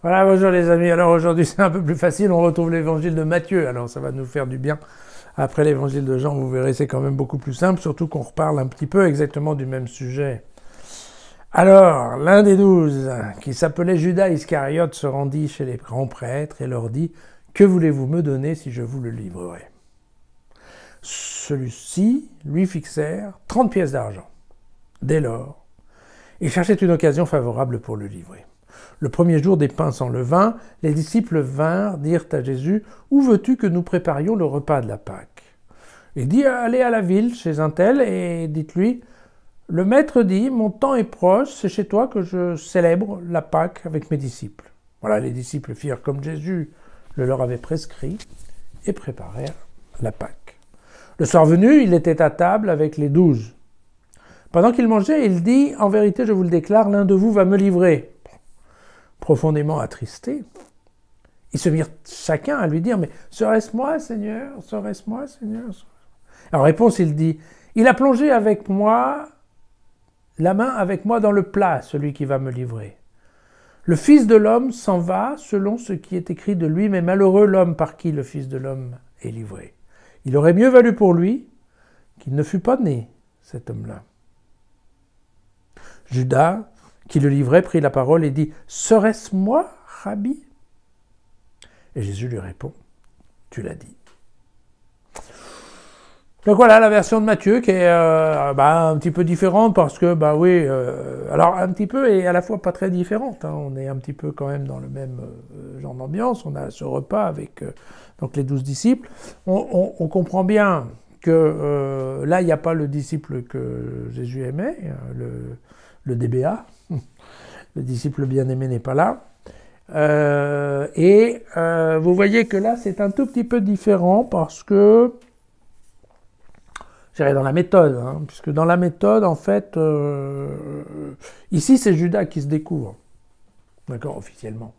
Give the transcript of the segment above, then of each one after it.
Voilà, bonjour les amis. Alors aujourd'hui c'est un peu plus facile, on retrouve l'évangile de Matthieu. Alors ça va nous faire du bien. Après l'évangile de Jean, vous verrez, c'est quand même beaucoup plus simple, surtout qu'on reparle un petit peu exactement du même sujet. Alors, l'un des 12, qui s'appelait Judas Iscariote, se rendit chez les grands prêtres et leur dit « Que voulez-vous me donner si je vous le livrerai ?» Celui-ci lui fixèrent 30 pièces d'argent. Dès lors, il cherchait une occasion favorable pour le livrer. Le premier jour des pains sans levain, les disciples vinrent dire à Jésus « Où veux-tu que nous préparions le repas de la Pâque ?» Il dit « Allez à la ville, chez un tel, et dites-lui « Le maître dit, mon temps est proche, c'est chez toi que je célèbre la Pâque avec mes disciples. » Voilà, les disciples firent comme Jésus le leur avait prescrit et préparèrent la Pâque. Le soir venu, il était à table avec les 12. Pendant qu'il mangeait, il dit « En vérité, je vous le déclare, l'un de vous va me livrer. » Profondément attristés, ils se mirent chacun à lui dire « Mais serait-ce moi, Seigneur? Serait-ce moi, Seigneur ?» En réponse, il dit « Il a plongé avec moi la main avec moi dans le plat, celui qui va me livrer. Le Fils de l'homme s'en va selon ce qui est écrit de lui, mais malheureux l'homme par qui le Fils de l'homme est livré. Il aurait mieux valu pour lui qu'il ne fût pas né, cet homme-là. » Judas, qui le livrait, prit la parole et dit « Serait-ce moi, Rabbi ?» Et Jésus lui répond « Tu l'as dit. » Donc voilà la version de Matthieu qui est un petit peu différente parce que, alors un petit peu et à la fois pas très différente. Hein. On est un petit peu quand même dans le même genre d'ambiance. On a ce repas avec donc les 12 disciples. On comprend bien que là, il n'y a pas le disciple que Jésus aimait, le DBA. Le disciple bien-aimé n'est pas là. Vous voyez que là, c'est un tout petit peu différent parce que je dirais dans la méthode, hein, puisque dans la méthode, en fait, ici, c'est Judas qui se découvre, d'accord, officiellement.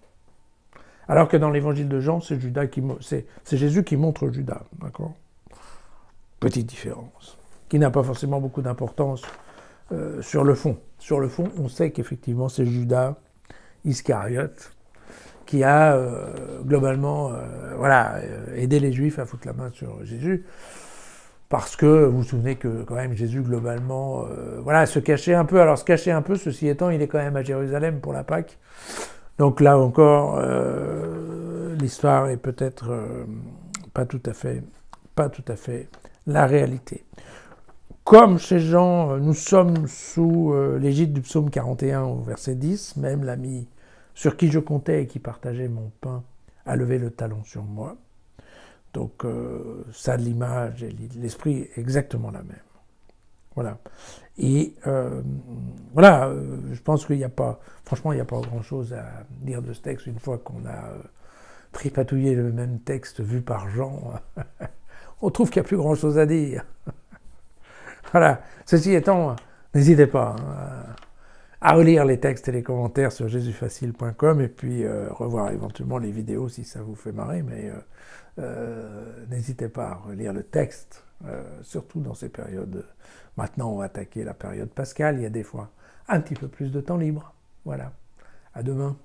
Alors que dans l'évangile de Jean, c'est Jésus qui montre Judas, d'accord. Petite différence, qui n'a pas forcément beaucoup d'importance sur le fond. Sur le fond, on sait qu'effectivement, c'est Judas Iscariote qui a globalement aidé les Juifs à foutre la main sur Jésus. Parce que vous vous souvenez que quand même Jésus globalement, se cachait un peu. Alors se cacher un peu, ceci étant, il est quand même à Jérusalem pour la Pâque. Donc là encore, l'histoire est peut-être pas tout à fait la réalité. Comme chez Jean, nous sommes sous l'égide du psaume 41 au verset 10, même l'ami sur qui je comptais et qui partageait mon pain a levé le talon sur moi. Donc ça, l'image et l'esprit est exactement la même. Voilà. Et je pense qu'il n'y a pas, franchement, il n'y a pas grand-chose à dire de ce texte une fois qu'on a tripatouillé le même texte vu par Jean. On trouve qu'il n'y a plus grand-chose à dire. Voilà. Ceci étant, n'hésitez pas à relire les textes et les commentaires sur jesusfacile.com et puis revoir éventuellement les vidéos si ça vous fait marrer, mais n'hésitez pas à relire le texte, surtout dans ces périodes. Maintenant, on va attaquer la période pascale, il y a des fois un petit peu plus de temps libre. Voilà. À demain.